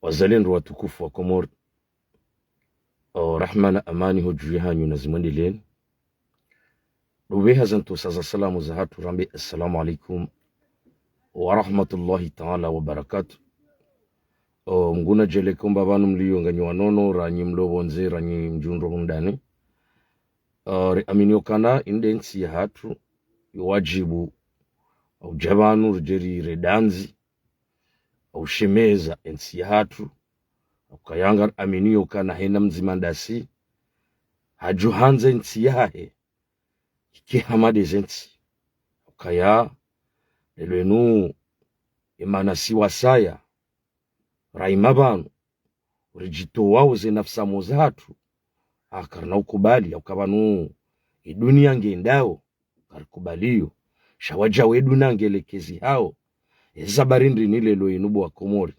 wazalendo watukufu wa Komori, rahma na amani hujui hanyu na zimwendeleni. Rubeha zanto saza salamu za hatu rambi, assalamu alaikum wa rahmatullahi ta'ala wa barakatuh. Mguna jele kumba banu mliyo nga nyuanono ranyi mlobonze ranyi mjunro hundani. Aminio kana indensi ya hatu wajibu au jabanu rjeri redanzi au shemeza ensi ya hatu ukayanga aminio kana hena mzimandasi hajuhanze ensi yahe kike hamade zensi ukaya lelwenu emanasi wasaya raimabanu rijito wao ze nafsa mozatu akarna ukubali ukabanu idunia ngendao karikubaliyo shawaja wedu nangelekezi hao ezabarindi nilelo inubu wa Komori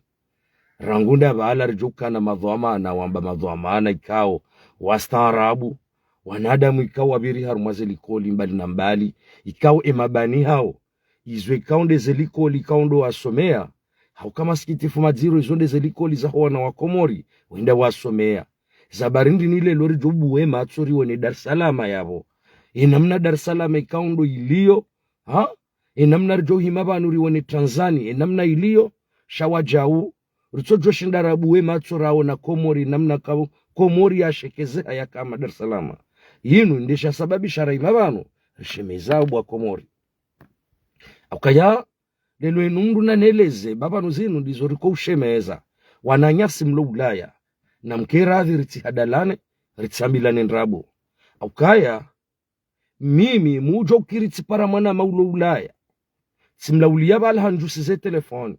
rangunda baala rijuka na madhuama na wamba madhuama na ikao wastaarabu wanadamu ikao wabiri harumaze likoli mbali na mbali ikao emabani hao izwe kaunde zelikoli kaundo wasomea hau kama sikitifu madziro izonde zelikoli za hoa na wakomori wenda wasomea zabarindi nilelo rijubu wema atsori wene Dar es Salaam yabo enamna Dar es Salaam ikaundo ilio enamna rjohi mabanuri wene Tanzania enamna ilio shawajau ritojo shindarabu wema atsorao na Komori namna Komori ya shekeze haya kama Dar es Salaam yinu ndisha sababi sharai mabano rishemezao bwa Komori akaya lelo enundu na neleze babanu zinu ndizo riko ushemeza wananyasi mlo Ulaya na mkeradhi ritihadalane ritsambilane ndrabo akaya mimi mujo kiritsi para mwana maulo Ulaya simlaulia bala hanjusi ze telefoni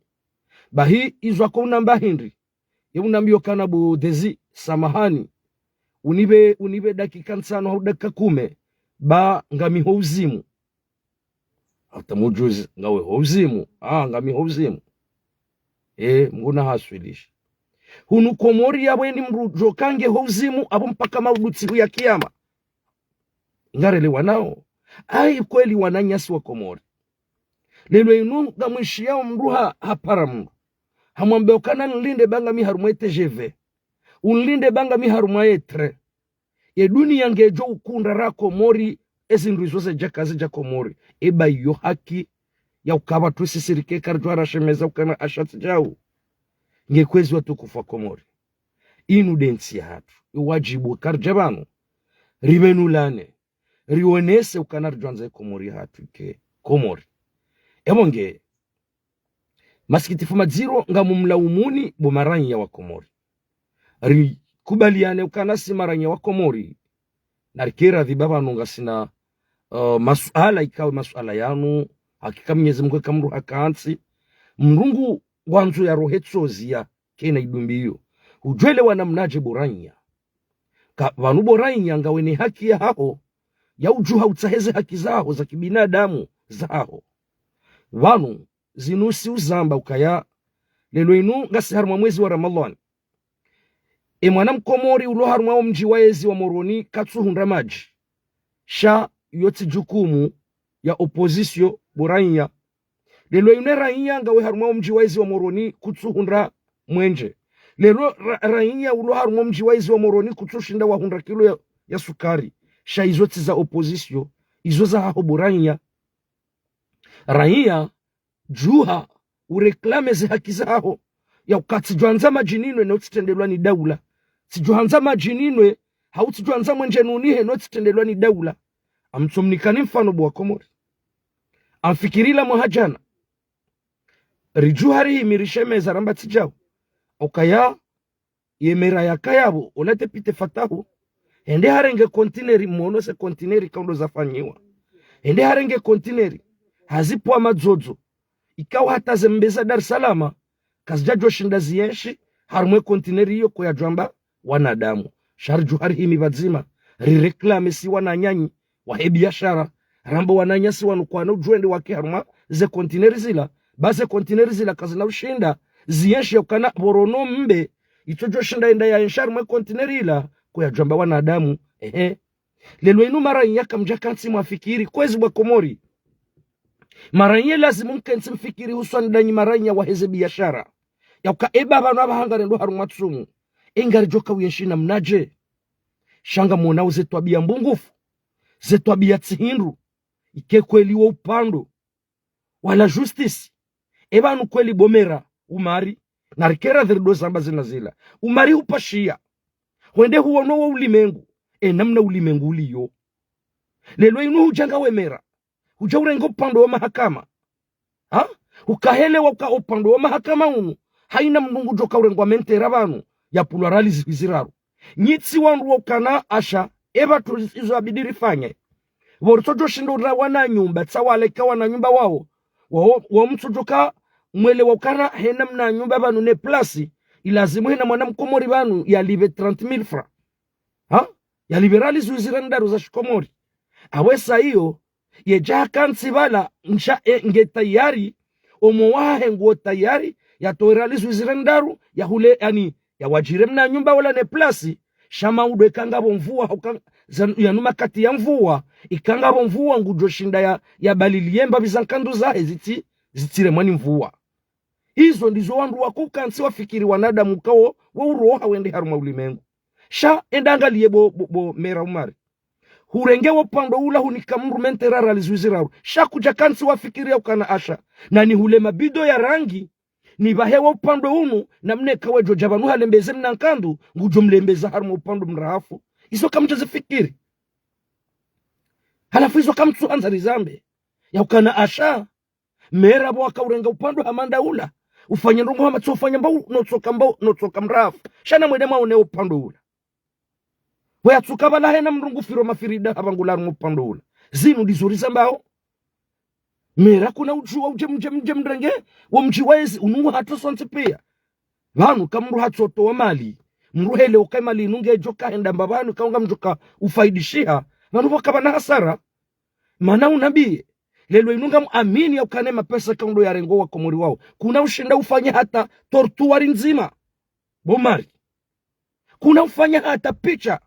bahi izwa kwa unamba Henry unambio kana bu dezi samahani unibe dakika nsano au dakika 10 ba ngami houzimu hata mujuzi ngawe houzimu ngami houzimu mguna haswilishi hunu Komori yabo ni mrujo kange houzimu abo mpaka maudutsi ya kiyama ngarele wanao kweli wananyasi wa Komori lelo inu gamwishi yao mruha hapara mru hamwambe ukana nlinde banga mi harumwe TGV unlinde banga mi harumwe etre ye dunia ngejo ukunda ra Komori ezindu zose jakazi ja Komori eba yo haki ya ukaba tusisirike karjwara shemeza ukana ashat jau ngekwezi watukufu wa Komori inu densi ya hatu wajibu karjabanu rimenulane rionese ukana rjwanze Komori hatu ke Komori ebonge masikitifu madziro nga mumlaumuni bumaranya wa Komori ri kubaliane ukanasi maranya wa Komori narikera dhibaba nunga sina masuala ikawe masuala yanu hakika Mwenyezi Mungu kamru hakansi mrungu wanzu ya rohetsozia kena idumbiyo ujwele wanamnaje boranya ka vanu boranya ngawene haki ya hao ya ujuha utaheze haki zao za kibinadamu zao vanu zinusi uzamba ukaya lelo inu ngasi harumwa mwezi wa Ramadhani mwana Mkomori ulo harumwa mji wa ezi wa Moroni katsuhunda maji sha yoti jukumu ya opozisio boranya lelo ine rainya ngawe harumwa mji wa ezi wa Moroni kutsuhunda mwenje lelo rainya ulo harumwa mji wa ezi wa Moroni kutsushinda wa 100 kilo ya sukari sha izoti za opozisio izo za haho boranya rainya juha ureklame ze haki zao ya ukatijwanza majininwe notitendelwa ni daula sijuhanza majininwe hautijwanza mwenjenunihe notitendelwa ni daula amtsomnikani mfano bwa Komori amfikirila muhajana rijuhari mirishemeza ramba tijao ukaya yemera yakayabo olete pite fatahu ende harenge kontineri mono se kontineri kaundo zafanyiwa ende harenge kontineri hazipo amazozo ikawa hata zembeza Dar es Salaam kazijajwa shinda zienshi harumwe kontineri iyo kwa jwamba wanadamu sharju harimi bazima rireklame si wananyanyi wa biashara rambo wananyasi wanukwana ujwende wake haruma ze kontineri zila base kontineri zila kazina ushinda zienshi ukana borono mbe itojo shinda enda ya ensharumwe kontineri ila kwa jwamba wanadamu lelo inu mara nyaka mjakansi mwafikiri kwezi wa Komori maranya lazima mkensi mfikiri huswani danyi maranya wa heze biashara yauka eba banu abahangare ndo harumatsumu engari joka uyenshina mnaje shanga monao zetwabia mbungufu zetwabia tsihindu ike kweli wa upando wala justice ebanu kweli bomera umari narikera dhirido zamba zinazila umari upashia wende huono wa ulimengu namna ulimengu uliyo lelo inu hujanga wemera hujaurengo upando wa mahakama ukahele waka upando wa mahakama unu haina mnungu joka urengwa mentera banu ya pluralism ziraru nyitsi wandu wakana asha eba tuzizo abidiri fanye vortojo shindo wana nyumba tsawale kawa na nyumba wao wa mtsojoka mwele wakana hena mna nyumba banu ne plasi ilazimu hena mwana mkomori banu ya libe 30,000 francs ya liberalism zirandaru za shikomori awesa hiyo ye jakansi bala nge tayari omowahe nguo tayari ya toeralism zirandaru ya hule yani ya wajire mna nyumba wala ne plasi shama udwe kangabo mvua ya numa kati ya mvua ikangabo mvua ngujo shinda ya baliliemba bizankandu zahe zitire mwani mvua hizo ndizo wandu wakukansi wafikiri wanadamu kao wa uroha wende haruma ulimengu sha endangalie bo mera umari hurenge wopando ula hunikamuru mentera alizwiziraru sha kuja kansi wafikiri ya ukana asha na ni hule mabido ya rangi ni bahewa upando unu na mneka wejo jabanu halembeze mnankandu ngujo mlembeza haruma upando mrahafu iso kamchaze fikiri halafu iso kamtu anzari zambe ya ukana asha mera waka urenga upando hamanda ula ufanye ndongo hama tsofanya mbao notsoka mrahafu shana mwede maone upando ula wea tsukabala hena mrungu firo mafirida habangularu upando ula zinu dizuri zambao mera kuna ujua uje mrenge wa mjiwezi unungu hatu sonsi pia vanu kamru hatsoto wa mali mruhele ukai mali inunge joka henda mbabanu kaunga mjoka ufaidishia vanu wakaba na hasara mana unabii lelo inunga muamini ya ukane mapesa kaundo ya rengo wa komori wao kuna ushinda ufanya hata tortuari nzima bomari kuna ufanya hata picha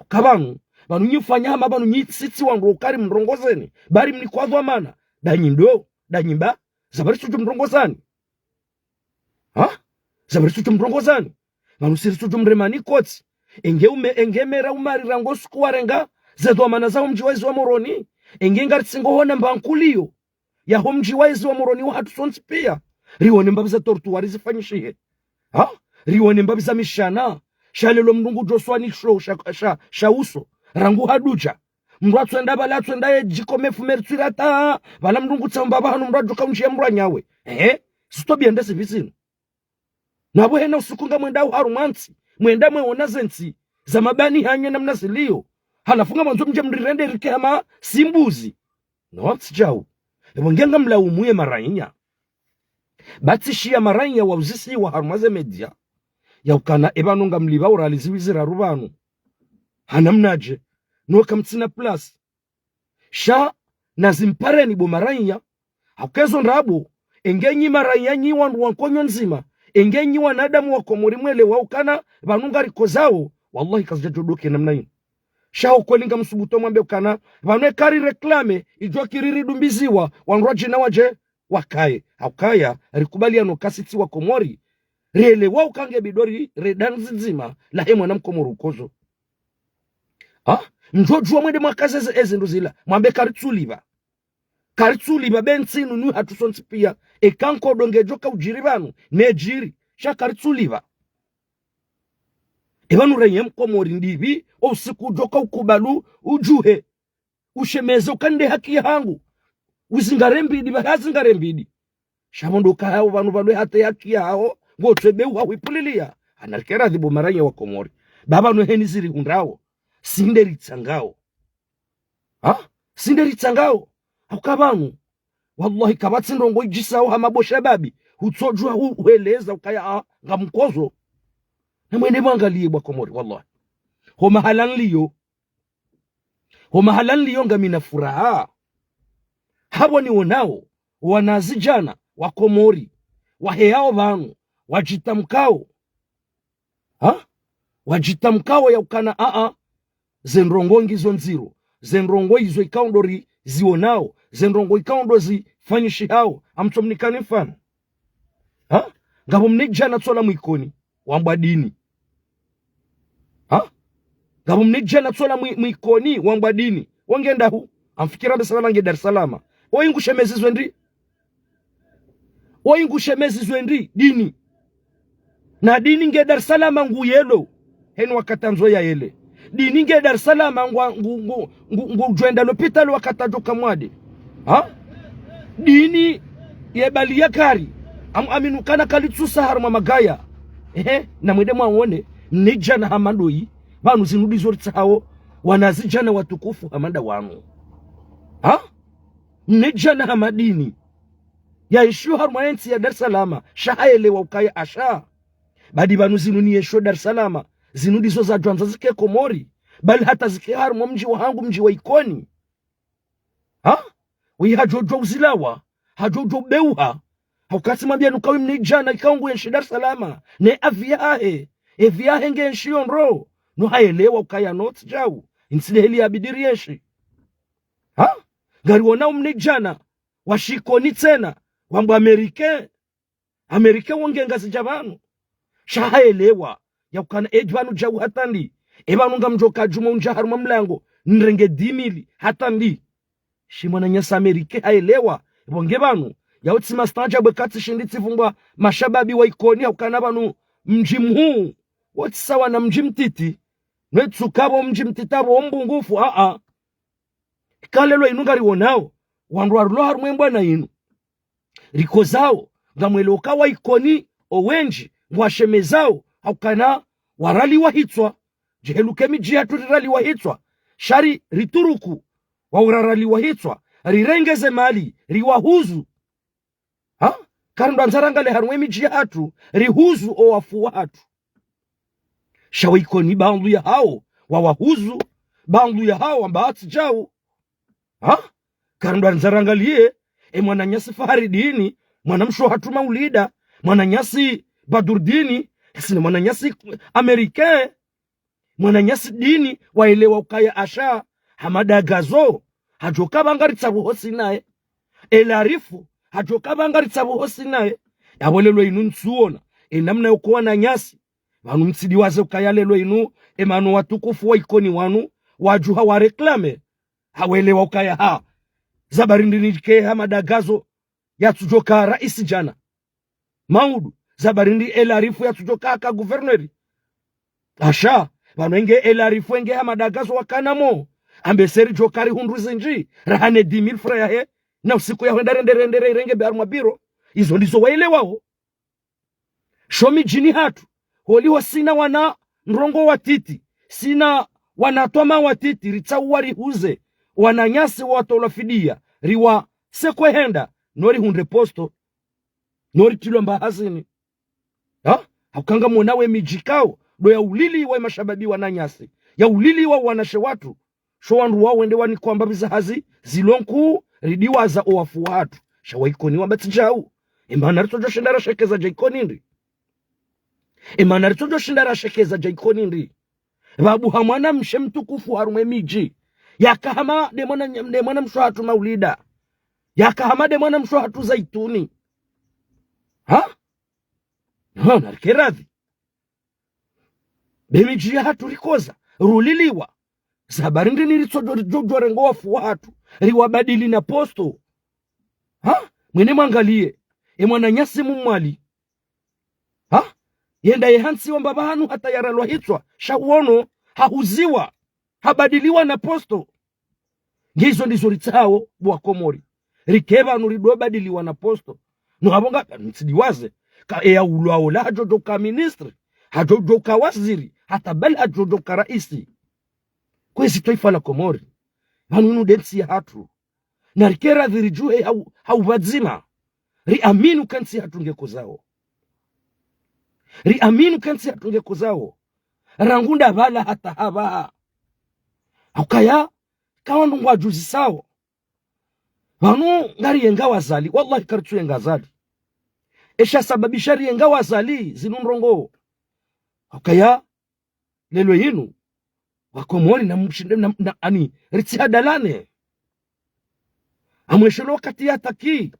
kabanu banu nyifanya hama banu nyitsitsi wangu ukari mrongozeni bari mnikwadwa mana danyindo danyimba zabari suju mrongozani zabari suju mrongozani banu siri suju mremani kotsi engemera umari rango sikuwarenga zedwa mana zao mjiwaizi wa moroni ngari tsingo hona mbankuliyo ya ho mjiwaizi wa moroni wa hatu sonsi pia riwone mbabiza tortuari zifanyishihe riwone mbabiza mishana shalelo mnungu joswani shauso rangu haduja mratu enda bala tu enda jikomefu mertsirata bala mnungu tsamba banu mradu kaunji mranyawe sitobiende sivizino nabo hena usukunga mwenda harumansi mwenda mweona zensi za mabani hanye namna ziliyo halafunga mwanzo mje mrirende rikema simbuzi no tsijau ebongenga mlaumuye marainya batishia marainya wa uzisi wa harumaze media ya ukana ebanunga mliba uralizibizira rubanu hanamnaje no kamtsina plus sha nazimpareni bo marainya hakezo ndabu engenyi marainya nyi wandu wankonyo nzima engenyi wanadamu wakomori mwele wa ukana banunga rikozao wallahi kazijajodoke namna hii sha ukolinga msubuto mwambe ukana banwe kari reklame ijwa kiriri dumbiziwa wanroje na waje wakaye haukaya rikubaliano kasiti wa komori rele wa ukange bidori redanzi nzima la he mwana mkomoru kozo njojua mwende mwakaze eze ndozila mwambe karitsuliba bensinu nu hatusonsi pia ekanko donge joka ujiri banu nejiri sha karitsuliba ebanu renye mkomori ndibi usiku joka ukubalu ujuhe ushemeze ukande haki yangu uzingarembidi bahazingarembidi shabondo kahao banu balwe hata haki yao ngotwebe uhawipulilia anarikera dhibo maranya wa komori baba no heni ziri hundrao sinderi tsangao sinderi tsangao ukabanu wallahi kabatsi ndongo ijisao hamabosha babi utsojua uheleza ukaya ngamkozo na mwene mwangalie bwa komori wallahi homa halan liyo ngamina furaha habo ni onao wanazijana wa komori waheao banu wajitamkao ya ukana zenrongo ngizo nziro zenrongo izo ikaundori zionao zenrongo ikaundo zifanyishi hao amtomnikani mfano ngabo mnijana tsola mwikoni wambwa dini. Ngabo mnijana tsola mwikoni wambwa dini. Wangenda hu amfikira besala nge Dar es Salaam. Oyingushemezizwe ndi. Oyingushemezizwe ndi dini. Na dini nge Dar es Salaam nguyelo. Henu wakatanzo ya ele. Dini nge Dar es Salaam ngu jwenda lopita lo wakatajoka mwade. Dini yebali yakari aminukana kalitsusa harma magaya na mwede mwawone nijana hamandoi banu zinudi zoritsawo wanazijana watukufu hamanda wanu nijana hamadini ya ishu harma ensi ya Dar es Salaam shahaelewa ukaya asha badi banu zinuni yesho Dar es Salaam zinudi zo za jwanza zike Komori bali hata zike harma mji wa hangu mji wa Ikoni wi hajojo uzilawa hajojo beuha haukati mambia nukawi mnijana ikaungu yenshi Dar es Salaam ne aviahe ngenshi yonro no haelewa ukaya not jau inside heli abidiri yenshi gari wonao mnijana washikoni tena wambu Amerike wongenga zijabanu shahaelewa ya ukana edwanu jau hatandi ebanu nga mjoka juma unjaharuma mlango nrenge 10,000 hatandi shimwana nyasa Amerike haelewa bonge banu ya utsima stanja bwekati shinditsi vumbwa mashababi wa Ikoni haukana banu mji mhuu wotisawa na mji mtiti nwetsukabo mji mtitabo ombungufu kalelo inu ngari wonao wandu warulo harumwembwa na inu riko zao ngamweloka wa Ikoni owenji ngwashemezao haukana warali wa hitswa jiheluke miji hatu rirali wa hitswa shari rituruku wa urarali wa hitswa rirengeze mali riwahuzu karndo anzarangale harumwe miji hatu rihuzu o wafu watu shawa Ikoni bandu ya hao wawahuzu bandu ya hao ambaati jau karndo anzarangalie mwananyasi Faharidini mwanamsho hatu Maulida mwananyasi Badurdini sini mwananyasi Amerike mwananyasi dini waelewa ukaya asha hamada gazo hajoka bangari tsabu hosi nae elarifu hajoka bangari tsabu hosi nae yabolelo inu nsuona namna yokuwa na nyasi banu mtsidi waze ukayalelo inu emanu watukufu wa Ikoni wanu wajuha wa reklame hawelewa ukaya zabarindini ke hamada gazo yatujoka raisi jana maudu zabarindi elarifu yatujoka ka guverneri asha banu enge elarifu enge hamada gazo wakanamo ambeseri jokari hunduzi nji rahane 10,000 fra na usiku ya ndere irenge bearumwa biro izo ndizo waelewao shomi jini hatu holiwa sina wana nrongo watiti sina wanatoma watiti ritsawa huze wananyasi watola fidia riwa sekwehenda nori hunde posto nori tilomba hazini hakanga mwonawe mijikao do ya ulili wa mashababi wananyasi ya ulili wa wanashe watu showandu wao wende wani kwamba bizahazi zilonku ridiwaza owafu watu shawa Ikoni wabati jau imana ritojo shindara shekeza Ikoni ndi imana ritojo shindara shekeza Ikoni ndi babu hamwana mshe mtukufu harumwe miji yakahama demona msho hatu Maulida yakahama demona msho hatu Zaituni narikeradhi bemiji ya hatu rikoza ruliliwa zabarindi nilitsojo rengo wafu watu riwabadili na posto mwene mwangalie mwananyasi mumwali yenda yehansi wamba bahanu hata yaralwa hitswa shauono hahuziwa habadiliwa na posto ngizo ndizo ritsawo bwa Komori rikeba nuridwa badiliwa na posto no habonga ntsidiwaze ka ulwao la hajojoka ministri hajojoka waziri hata bali hajojoka raisi kwezi taifa la Komori vanunu densi ya hatu na rikera dhirijue hauvadzima riaminu kansi hatunge kozao rangunda vala hata hava ukaya kawa ndungwa juzi sao vanu ngari yenga wazali wallahi karitu yenga zali esha sababisha yenga wazali zinunrongo ukaya lelo yinu Wakomori na mshinde na ani ritsia dalane amweshelo kati ya taki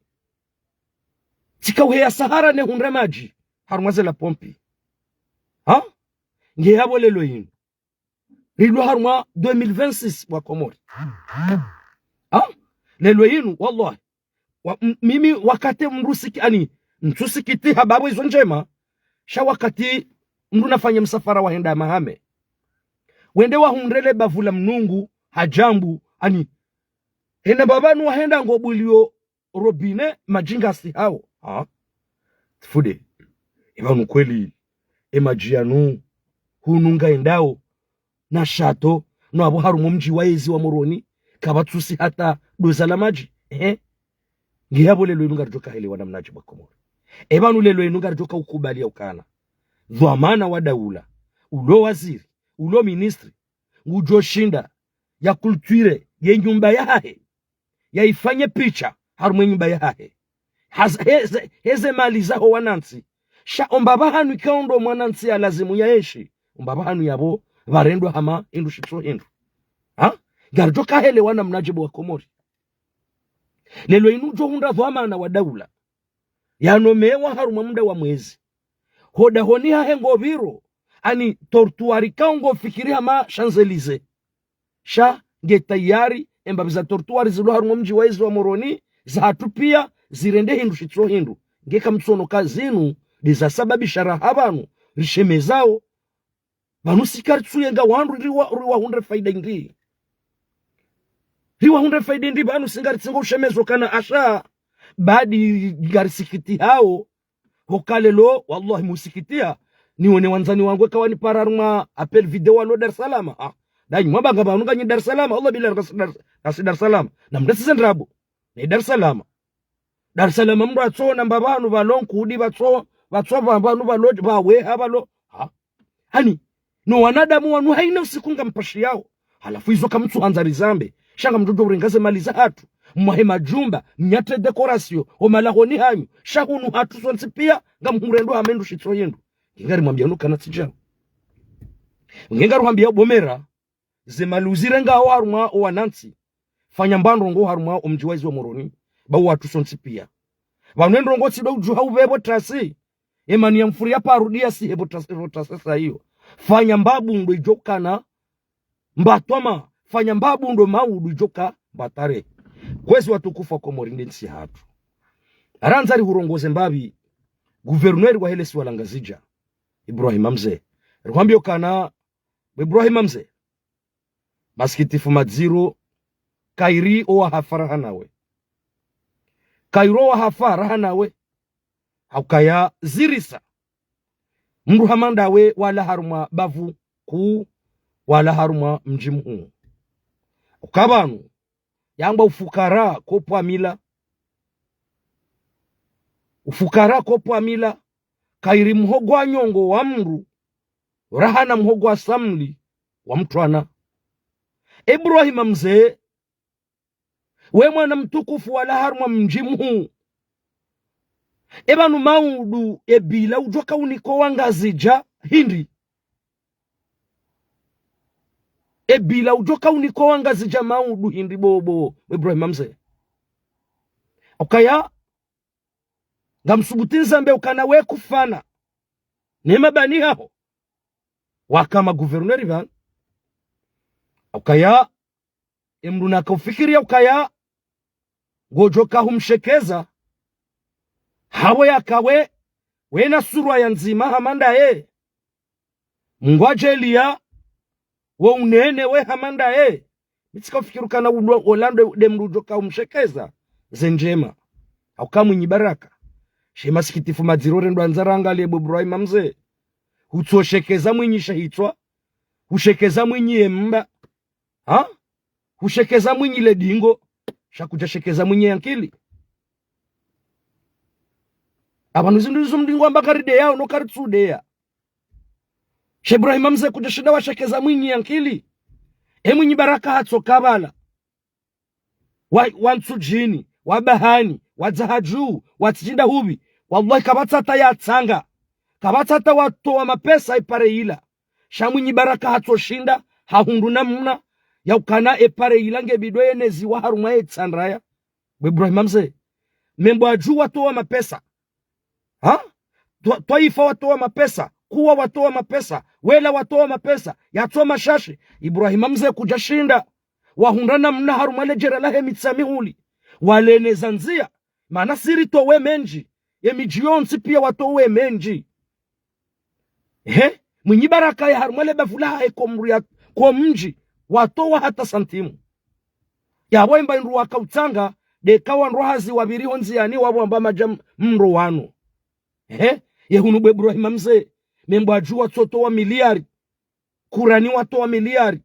tika uhe ya Sahara ne hunre maji harumwaze la pompi ha nge yabo lelo yinu rilwa harumwa 2026 wa Komori ha lelo yinu wallahi mimi wakati mrusiki ani mtusikiti hababu hizo njema sha wakati mru nafanya msafara wahenda mahame wende wahundrele bavula mnungu hajambu ani hena babanu wahenda ngobulio robine majinga si hao ha fude ibanu kweli emajianu hununga endao na shato no abo harumo mji waezi wa Moroni kabatsusi hata doza la maji ngiyabo lelo inunga rjoka hele wanamnaji bakomoro ebanu lelo inunga rjoka ukubalia ukana dhamana wa daula ulo waziri ulo ministri ngujoshinda ya kulture ye nyumba yahe ya ifanye picha harumo nyumba yahe heze mali zaho wanansi sha ombabahanu ikaundo mwanansi ya lazimu yaeshi ombabahanu yabo varendwa hama indu shitso hindu ha garjoka hele wana mnajibu wa Komori lelo inujo hunda dhamana wa daula yanomewa haruma muda wa mwezi hoda honi hahengo viro ani tortuari kaungo fikiri hama Champs-Elysees sha nge tayari embabiza tortuari zilu haruma mji waezi wa Moroni za hatu pia zirende hindu shitso hindu nge kamtsono kazinu diza sababi sharahabanu rishemezao banu sikari tsuyenga wandu riwa hundre faida indi riwa hundre faida indi banu singari tsingo ushemezo kana asha badi gari sikiti hao hokalelo wallahi musikitia nione wanzani wangu kawani pararuma apel video walo Dar es Salaam dai mwabanga banu ganyi Dar es Salaam Allah bila kasi Dar es Salaam na mdasi zendrabo ni Dar es Salaam mndo atso na mbabanu balonku udi batso banu baloje bawe habalo hani no wanadamu wanu haina usikunga mpashi yao halafu hizo kamtu hanzari zambe shanga mtoto urengaze mali za hatu mwahema jumba mnyate dekorasyo omalahoni hanyu shahunu hatu sonsi pia ngamhurendo hamendu shitso yendu ngari mwambia nuka natijao ngengari mwambia bomera zemaluzire ngao harumwa owanansi fanya mbando ngo harumwa omjiwaizi wa Moroni bawu hatu sonsi pia vanendo ngo tsido ujuha ubebo trasi emani ya mfuria parudia si hebo trasi sa hiyo fanya mbabu ndo ijokana mbatoma fanya mbabu ndo maudu ijoka batare kwezi watukufa Komori ndensi hatu aranzari hurongoze mbabi guverneri wa helesi walangazija Ibrahim Mzee rwambio kana Ibrahim Mzee maskitifu madziro kairi owa hafara nawe kairo wa hafara nawe haukaya zirisa mru hamanda we wala haruma bavu ku wala haruma mjimu ukabanu yamba ufukara kopwa mila kairi mhogo wa nyongo wa mru rahana mhogo wa samli wa mtwana Ibrahim Mzee we mwana mtukufu wala haruma mjimu ebanu maudu ebila ujoka uniko wangazija hindi ebila ujoka uniko wangazija maudu hindi bobo Ibrahim Mzee okaya ngamsubutinza mbe ukana we kufana nema bani hao wakama guverneri van okaya emruna kaufikiria okaya gojoka humshekeza hawe yakawe wena surwa ya nzima hamanda mngwajelia we unene we hamanda mitika fikirukana Orlando demrujoka umshekeza zenjema aukamu nyibaraka shema sikitifu madzirore ndo anzaranga lebo Ibrahim Mzee utsoshekeza mwinyi shahitwa ushekeza mwinyi emba ushekeza mwinyi ledingo shakuja shekeza mwinyi yankili abantu zinduzo mdingo ambakaride yao no karitsude ya Ibrahim Mzee kuja shida washekeza mwinyi yankili mwinyi baraka hatso kabala wansujini wabahani wadzahaju watshinda hubi wallahi kabatsata ya tsanga kabatsata watoa mapesa ipare ila shamwinyi baraka hatso shinda hahundu namna ya ukana epare ila ngebidwe nezi wa haruma etsandraya Ibrahim Mzee membo aju watoa mapesa Twaifa watoa mapesa, kuwa watoa mapesa, wela watoa mapesa, yatoa mashashi. Ibrahima mzee kujashinda wahundana mna harumale jera lahe mitsamihuli walene zanzia maana siri towe menji emijionsi pia watowe menji mwinyi baraka ya harumale bavulaha kwa mji watowa hata santimu ya wemba nru wakautanga dekawa nrohazi wabiri honziani wabo amba majam mro wano yehunu Ibrahima mzee membo ajua totowa miliari kurani watowa miliari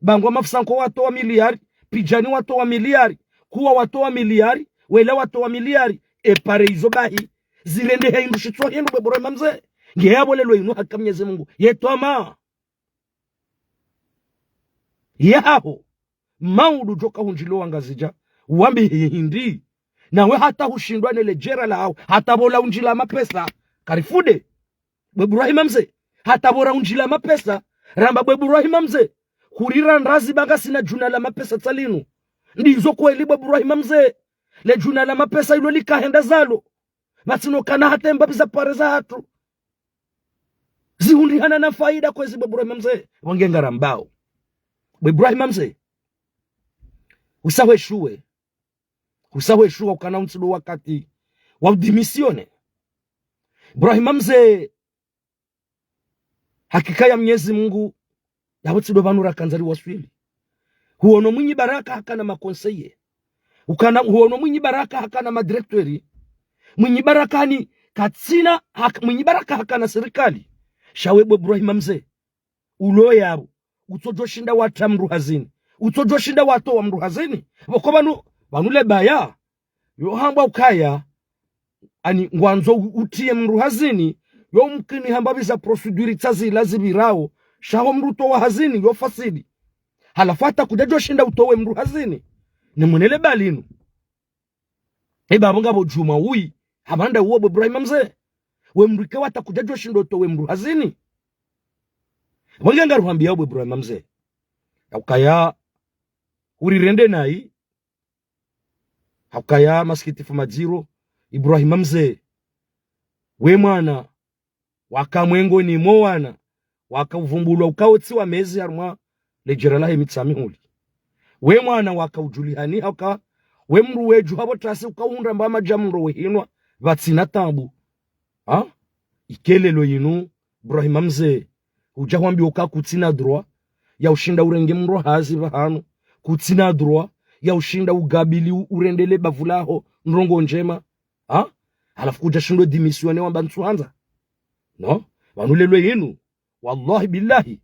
bangwa mafusanko watowa miliari pijani watowa miliari kuwa watowa miliari wele watowa miliari epare izo bahi zirende hindu shitwa hindu Ibrahima mzee ngeyabo lelo inu haka Mwenyezi Mungu yetoma yaho maudu joka hunjilo wangazija wambi hindi nawe hata hushindwa nele jera lao hata bola unjila mapesa karifude Ibrahima mzee hata bora unjila mapesa ramba Ibrahima mzee kurira ndazi banga sina juna la mapesa talinu ndizo kweli Ibrahima mzee le juna la mapesa ilo likahenda zalo batino kana hata mbabiza pare za hatu zihundi hana na faida kwezi Ibrahima mzee wangenga rambao Ibrahima mzee usawe shuwe ukana untsido wakati wa dimisione Ibrahima mzee hakika ya Mwenyezi Mungu yawe tsido vanura kanzari waswili huono mwinyi baraka hakana makonseye huono mwinyi baraka hakana madirektori mwinyi baraka ni katsina mwinyi baraka hakana serikali shawebo Ibrahima mzee ulo yabo utojoshinda watamru hazini utojoshinda wato wa mru hazini bako banule baya yo hamba ukaya ani ngwanzo utie mru hazini yo mkini hamba biza procedure tsazi lazibirao shaho mruto wa hazini yo fasidi halafata kujajoshinda utowe mru hazini ni mwenele balinu babo juma ui habanda uwo Ibrahima mzee we mrike wata kujajoshinda utowe mru hazini wanganga ruhambia uwo Ibrahima mzee ukaya urirende nai hakaya maskitifu majiro Ibrahima mzee we mwana wakamwengo ni moana wakavumbulwa ukaotsiwa mezi harumwa lejera lahe mitsamihuli we mwana wakaujulihani haka we mru weju habo tasi ukahunda mba majamuro wehinwa vatsina tabu ikelelo yinu Ibrahima mzee uja wambi ukakutsina droit ya ushinda urenge mro hazi vahanu kutsina droit ya ushinda ugabili urendele bavulaho nrongo njema halafu kuja shindo dimisione wamba ntsuanza no wanu lelo yinu wallahi billahi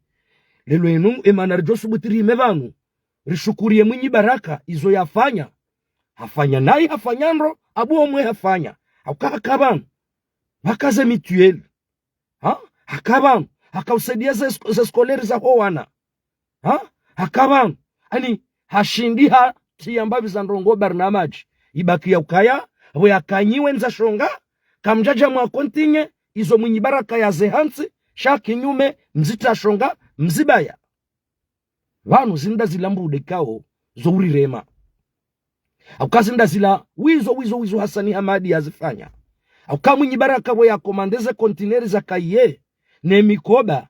lelo yinu emana rjosu butiri mevanu rishukurie mwinyi baraka izo yafanya hafanya nai hafanyandro abu omwe hafanya hakabanu wakaze mituel hakabanu hakausaidia za skoleri za howana hakabanu ani hashindi tiyambavi za ndongo barnamaji ibaki ya ukaya we akanyiwe nza shonga kamjaja mwa kontinye izo mwinyi baraka ya zehansi shaki nyume mzita shonga mzibaya vanu zinda zilambude kao zouri rema aukazinda zila wizo Hasani Hamadi yazifanya auka mwinyi baraka we akomandeze kontineri za kaiye ne mikoba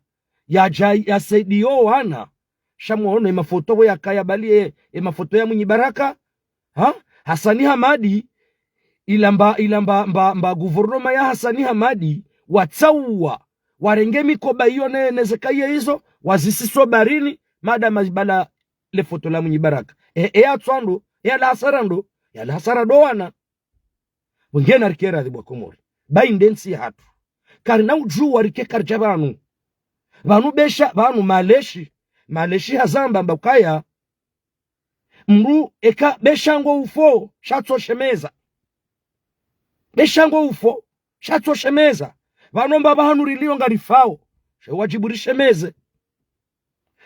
ya saidio wana shamuone mafoto we akaya bali mafoto ya mwinyi baraka Hasani Hamadi ilamba guvernoma ya Hasani Hamadi watsaua warenge mikoba hiyo nezekaiye hizo wazisiso barini mada mazibala le foto la mwinyi baraka atswando la hasara doana wengena rikera dhibwa komori baindensi hatu karina ujua rike karja vanu besha vanu maleshi hazamba mbakaya mru eka beshango ufo shatoshemeza vanomba vanu rilio ngarifao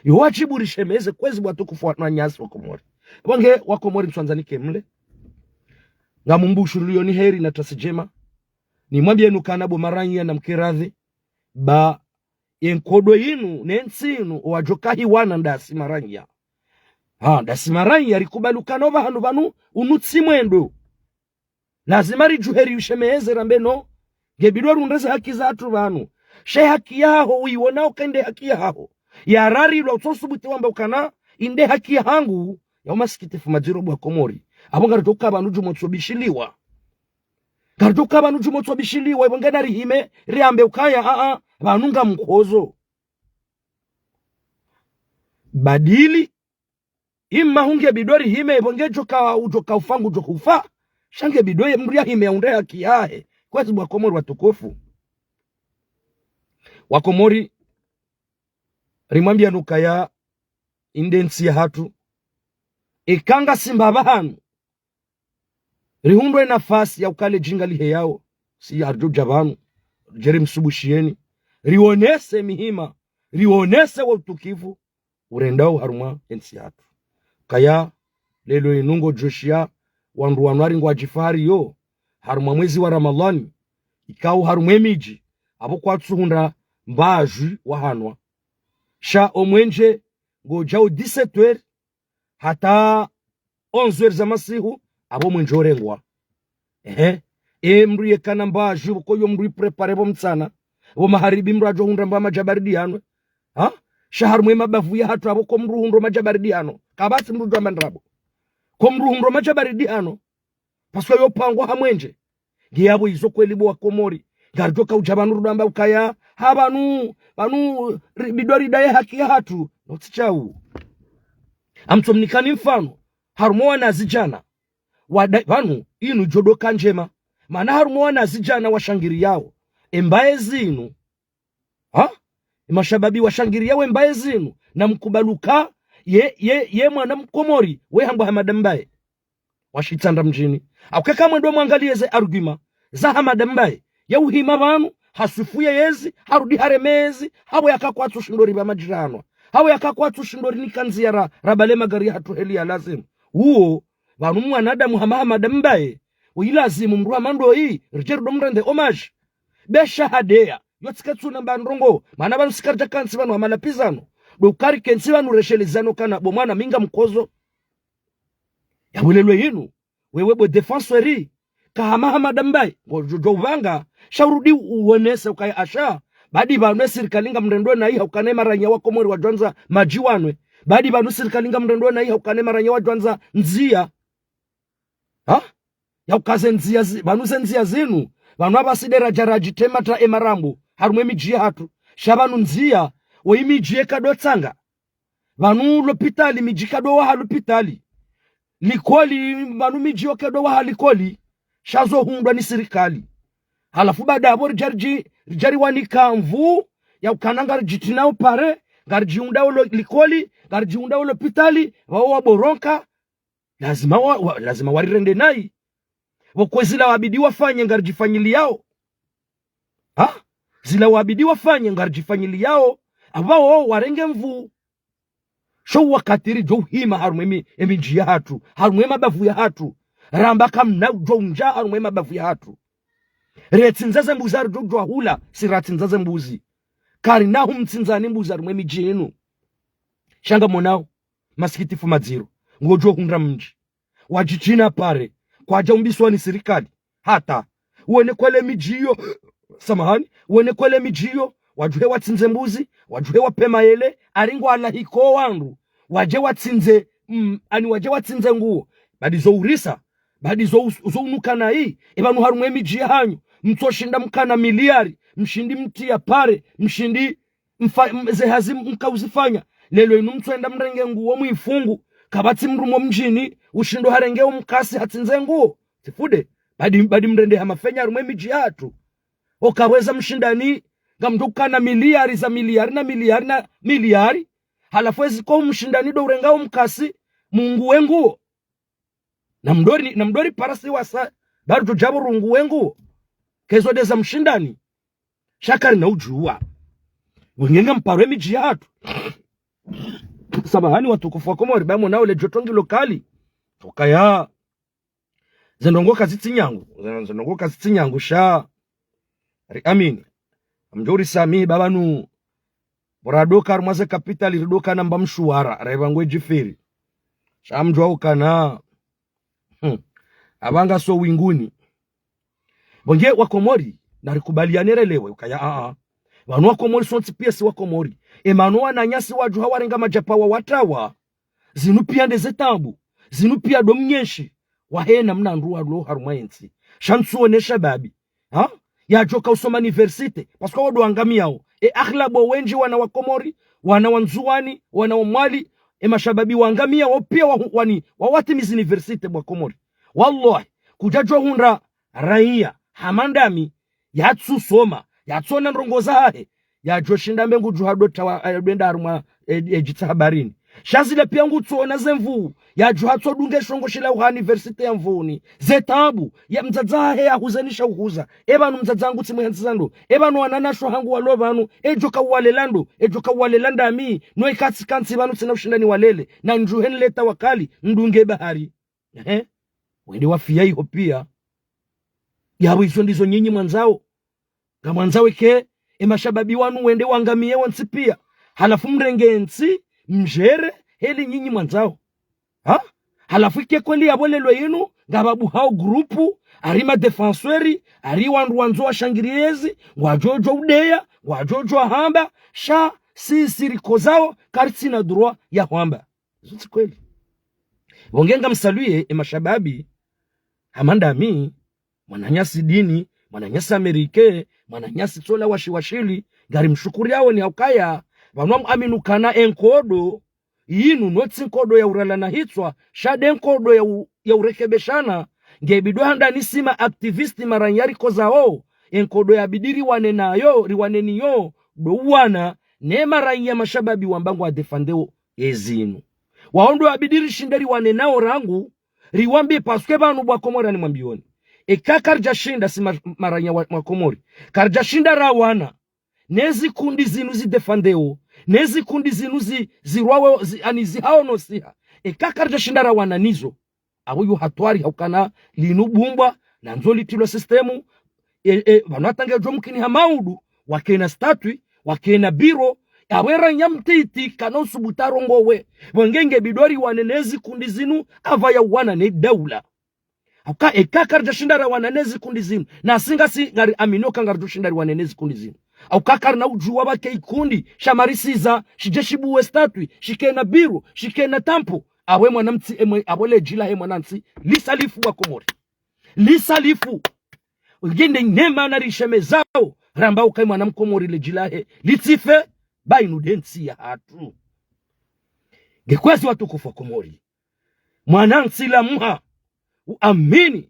yowajiburishemeze kwezi bwatukufu na nyasi wakomori wange wakomori mswanzanike mle ngamumbushu rilio ni heri na tasijema ni mwambie nukanabo maranya na mkiradhi ba yenkodo yinu nensinu wajokahi wana ndasi maranya ndasi maranya rikubalukano vanu unutsi mwendo lazima rijuheri ushemeze rambeno ngebidori undeze haki za atu vanu she haki yaho uiwonao kende haki yaho ya rari ilo utosubuti wamba ukana inde haki ya hangu ya umasikitifu majirobu wa Komori abo garitoka banuju motsobishiliwa garitoka banuju motsobishiliwa ibongena rihime riambe ukaya banunga mkozo badili imma hunge bidori hime ibonge joka ufangu jokufa shange bidoi mria hime unde haki yahe kwa sababu wa Komori watukufu wa Komori rimwambia nukaya indensi ya hatu ikanga simba bahanu rihundwe nafasi ya ukale jinga lihe yao si arjo jabanu jeri msubushieni rionese mihima rionese wa utukivu urendao haruma ensi ya hatu kaya lelo inungo joshia wandu wanwari ngwa jifari yo haruma mwezi wa Ramadhani ikao harumwe miji abo kwa tsuhunda mbaju wahanwa sha omwenje ngo jao 17h hata 11h za masihu abo mwenjorengwa mri yekana mbaju ko yo mri prepare bo mtsana bo maharibi mrajo hunda mba majabaridi hano sha harumwe mabavu ya hatu abo ko mruhundo majabaridi hano kabati mrudo amandrabo ko mruhundo majabaridi hano paswa yo pangwa hamwenje ngiyabo izo kwelibo wa Komori garjoka ujabanu rudamba ukaya habanu bidori daye haki ya hatu notichau amtomnikani mfano harumoa na zijana banu inu jodoka njema maana harumoa na zijana washangiri yao embaye zinu mashababi washangiri yao embaye zinu na mkubaluka ye mwana Mkomori we hambo hamadambaye washitanda mjini akeka mwendo mwangalie ze argument za hamadambaye ya uhima banu hasufuye yezi harudi haremezi hawe yakakwatu shindori ba majirano hawe yakakwatu shindori nikanzia rabale magari hatu heli ya lazimu uo banu mwanadamu hamadambaye uilazimu mruha mando hii rijeru mrende homage besha hadea yotsikatsu na bandrongo maana banu sikarja kansi banu hamalapizano dokari kensi banu reshelizano kana bomwana minga mkozo ya welelwe yinu wewe bo defensori kahama hamadambaye ngojo vanga shaurudi uonese ukaya asha badi banu sirikalinga mrendo na hii ukane maranya wa Komori wadwanza majiwanwe badi banu sirikalinga mrendo na hii ukane maranya wadwanza nzia ya ukaze nzia banu nzia zinu banu abasidera jaraji temata emarambu harumwe miji hatu shabanu nzia wo imiji ekadotsanga banu lopitali miji kado wa halopitali likoli banu miji okado wa halikoli shazo hundwa ni serikali halafu baada abo rijari wanika mvu ya ukananga jitinao pare garjiunda ulo likoli garjiunda ulo pitali wao boronka lazima warirende nai wako zila wabidi wafanye ngarjifanyili yao zila wabidi wafanye ngarjifanyili yao abao warenge mvu sho wakatiri jo hima harumwe emiji ya hatu harumwe mabavu ya hatu ramba kamna jo nja harumwe mabavu ya hatu retsinzaze mbuzi ari jogwa hula siratsinzaze mbuzi kari nahu mtsinzani mbuzi ari mwemiji yenu shanga monao masikitifu madziro ngojo hundra mji wajichina pare kwaja umbiswa ni serikali hata uone kwele mijiyo samahani uone kwele mijiyo wajuhe watsinze mbuzi wajuhe wapema yele aringo ala hiko wangu waje watsinze waje watsinze nguo badi zo urisa badi zo unukana hii ebanu harumwe miji hanyu mtoshinda mkana miliari mshindi mtia pare mshindi zehazi mkauzifanya lelo inu mtwenda mrenge nguo muifungu kabati mrumo mjini ushindo harenge umkasi hatsinze nguo tifude badi mrende hamafenya rumwe miji hatu okaweza mshindani ngamdukana miliari za miliari na miliari na miliari halafu eziko mshindani do urenga umkasi mungu wenguo na mdori parasi wasa bado tujabo rungu wenguo kezo deza mshindani shakari na ujua wengenga mparo miji hatu sabahani watukufu wa Komori bamo nao le jotongi lokali tokaya zenongoka zitsinyangu sha amini mjori sami babanu boradoka armaze capital ridoka namba mshuara raibangwe jifiri sha mjwa ukana abanga so winguni bonge wa Komori na rikubalianere lewe ukaya wanu wa Komori sonti pia si wa Komori emanu na nyasi waju hawarenga majapawa watawa zinu pia ndeze tambu zinu pia domnyeshi wahena mna nruwa lo harumayensi shansuonesha babi ya joka usoma universite pasko wadu angamiao akhlabo wenji wana wa Komori wana wanzuani wana wamwali mashababi wangamia wapia wawati mizi universite wa Komori wallahi kujajwa hunra raia hamandami yatsu soma yatsona ndongoza hahe yajoshinda mbengu juhadota wa benda haruma ejita habarini shazile pia ngutsona zemvu yajuhatso dunge shongo shila wa university ya mvuni zetabu ya mdzadza he yahuzanisha uhuza ebanu mdzadzangu tsimwe hanzando ebanu wananasho hangu walovanu ejoka walelanda ami no ikatsi kansi banu tsina ushindani walele na njuhen leta wakali ndunge bahari wende wafia hiyo pia yabo izo ndizo nyinyi mwanzao ngamwanzawe ke mashababi wanu wende wangamie wansi pia halafu mrengensi mjere heli nyinyi mwanzao halafu ike kweli yabolelo yinu ngababu hao grupu arima defensori ari wandu wanzo wa shangiriezi wajojo udeya wajojo hamba sha siriko zao karti na droit ya hamba zuti kweli wongenga msaluye mashababi hamandami mwananyasi dini mwananyasi amerike mwananyasi tola washiwashili gari mshukuri yao ni aukaya wanwa aminukana enkodo yinu notsi nkodo ya uralana hitswa shade nkodo ya urekebeshana ngebido handa nisima aktivisti maranyari kozao enkodo ya bidiri wane nayo riwaneni yo do wana ne maranya mashababi wambangu wa defandeo ezinu waondo ya bidiri shindari wane nao rangu riwambi paske banu bwa Komori ni mwambioni karja shinda si maranya wa Komori karja shinda rawana nezi kundi zinu zi defandeo nezi kundi zinu zirwawe anizi hao no siha karja shinda rawana nizo abuyu hatwari haukana linu bumba na nzoli tilo sistemu vanwatange jomkini hamaudu wakena statui wakena biro awera nyamtiti kana usubutaro ngowe wangenge bidori wanenezi kundi zinu avaya wana ne daula auka karja shindara wanenezi kundi zinu na singa si ngari aminoka ngarjo shindari wanenezi kundi zinu auka karna ujuwa bake ikundi shamarisiza shijeshibu statui shikena biro shikena tampo awe mwanamti abole jila he mwanansi lisalifu wa Komori lisalifu ugende nema na risheme zao ramba ukai mwanamkomori le jila he litife bainu densi ya hatu gekwezi watukufu wa Komori mwanansi la muha uamini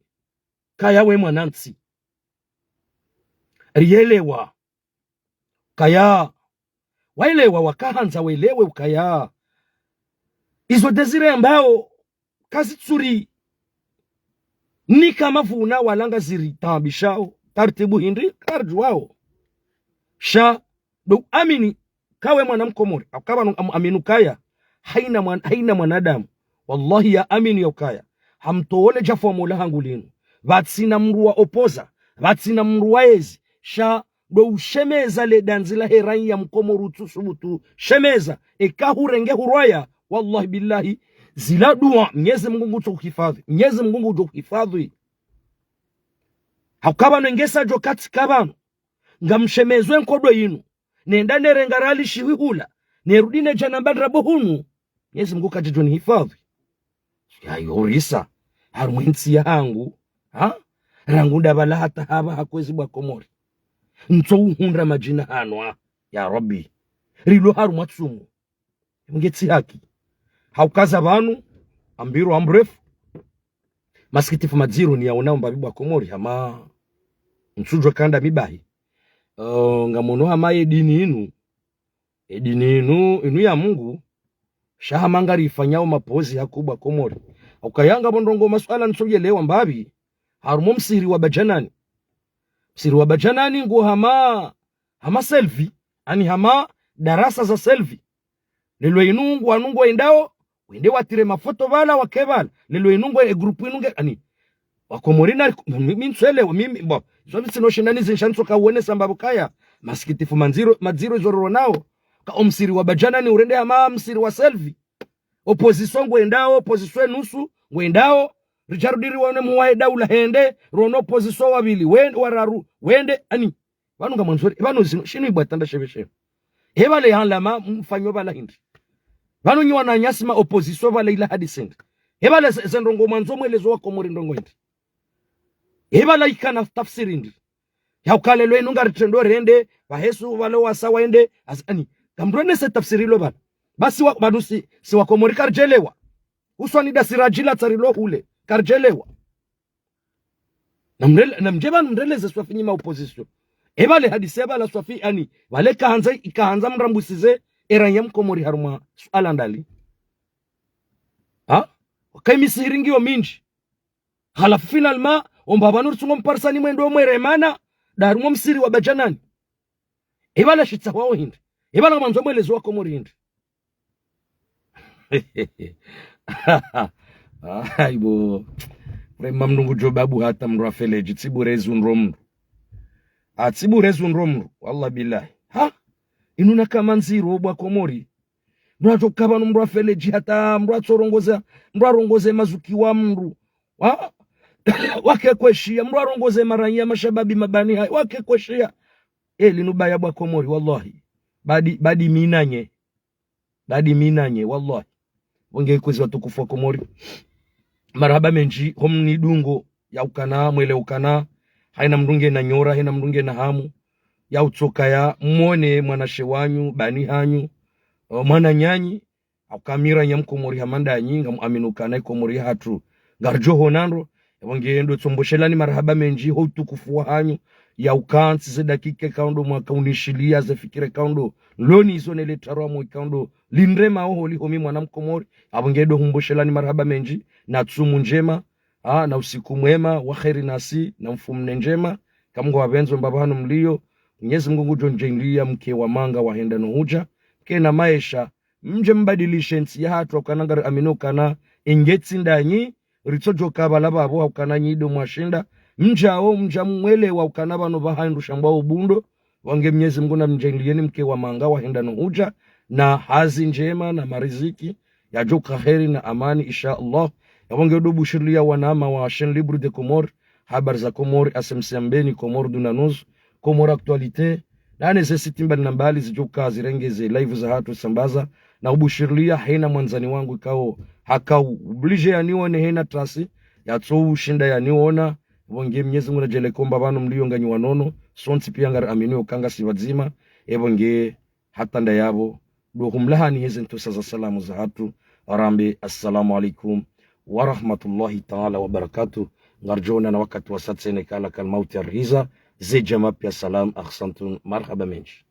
kaya we mwanansi rielewa kaya wailewa wakahanza welewe ukaya izo desire ambao kazi tsuri ni kama vuna walanga ziri tambishao tartibu hindi karjuwao sha do amini kawe mwanamkomori akawa aminu kaya haina mwanadamu wallahi ya amini ya ukaya hamtoole jafwa mola hangu linu vatsina mruwa opoza vatsina mruwa ezi sha do ushemeza le danzila herai ya mkomoru tusubutu shemeza hurenge hurwaya wallahi billahi zila dua Mwenyezi Mungu tukuhifadhi Mwenyezi Mungu tukuhifadhi hakaba ngesa jo katika bano ngamshemezwe nkodo yinu nenda nerengarali shihula nerudine jana badra bohunu Mwenyezi Mungu katijoni hifadhi ya yorisa harumwensi yangu rangu ndabala hata haba hakwezi bwa Komori nto uhundra majina hano ya Rabbi rilo harumatsumu ngetsi haki haukaza banu ambiru amrefu masikitifu madziru ni yaonao mbabibu wa Komori hama nsujwa kanda mibahi ngamono hama edini inu ya Mungu shaha mangari ifanyao mapozi hakubwa Komori ukayanga bondongo maswala nsojelewa mbabi harumo msiri wa bajanani ngo hama selfie ani hama darasa za selfie lelo inungu anungu endao wende watire mafoto bala wakebala lelo inungu grupu inungu ani wakomorina minswele mimi bo so bisino shinani zinshanso ka uone sambabu kaya masikitifu madziro zororo nao ka omsiri wa bajana urende ama msiri wa selfie opposition ngo endao opposition nusu ngo endao richardiri wane muwae daula hende rono posiso wabili wende wararu wende ani vanu ngamanzori vanu zino shinu ibatanda sheveshe hebale hanlama mfanyo bala hindi vanu nyiwa na nyasima opposition bala ila hadisend hebale zendongo manzo mwelezo wa Komori ndongo hindi hebala ikana tafsiri ndi ya ukalelo enu ngaritendo rende vahesu vale wasa wende ani kamrone se tafsiri lo bana basi wa badusi si wa Komori karjelewa uswani da sirajila tsarilo hule karjelewa na mjeba mreleze swafi nyima opposition ebale hadiseba la swafi ani wale ikahanza mrambusize eranya Mkomori haruma suala ndali ha kai misiringi yo minji hala final ma ombabanu tsungo mparsani mwendo mweremana darumo msiri wa bajanani ebala shitsa wao hindi ebala manzo mwelezo wa Komori hindi aibo vrema mnungu jobabu hata mrafeleji tsiburezu nromru atsiburezu nromru wallah billahi ha inuna kama nziro obwa Komori mratokaba mrafeleji hata mrarongoze mazuki wa mru wake kweshia mrarongoze maranya mashababi mabani hai wake kweshia linubaya bwa Komori wallahi badi minanye wallahi wonge kwezi watukufu wa Komori marhaba menji homni dungo ya ukana mwele ukana haina mrunge na nyora haina mrunge na hamu ya utsoka ya mwone mwanashe wanyu bani hanyu mwana nyanyi akamira nyamkomori hamanda nyinga aminukana Komori hatu garjo honandro wonge ndo tsomboshelani marhaba menji ho utukufu wa hanyu ya ukansi ze dakike kaundo mwaka unishilia ze fikire kaundo loni isonele tarwa mwa kaundo lindrema ho lihomi mwana Mkomori abongedo humboshelani marhaba menji na tsumu njema na usiku mwema wa khairi nasi na mfumne njema kamgo wabenzo mbabano mlio Mwenyezi Mungu jonjengia mke wa manga wahenda no huja ke na maisha mje mbadilishe nsi ya hatu wakananga aminuka na ingetsi ndanyi ritsojo kabala babo wakana nyido mwashinda mja mwele wa ukanaba no bahandu shambwa ubundo wange Mwenyezi Mungu na mjenglieni mke wa manga wahenda no huja na hazi njema na mariziki ya joka kheri na amani insha Allah yabonge do bushirlia wanama wa chaîne libre de Comores habari za Komori asemsembeni Komori dunanuz Komori actualité na necessity mbali zijoka zirengeze live za hatu sambaza na ubushirlia haina mwanzani wangu ikao hakau oblige yanione hena trasi ya tso ushinda yaniona bonge Mwenyezi Mungu najele komba bano mlionga wanono sonti pia ngar aminio kanga sivazima ebonge hata nda yabo do humlahani hizi ntusa za salamu za hatu arambe assalamu alaikum wa rahmatullahi ta'ala wa barakatuh ngarjona na wakati wa satsene kala kalmauti arhiza زي جماعة يا سلام أحسنتم مرحبا منش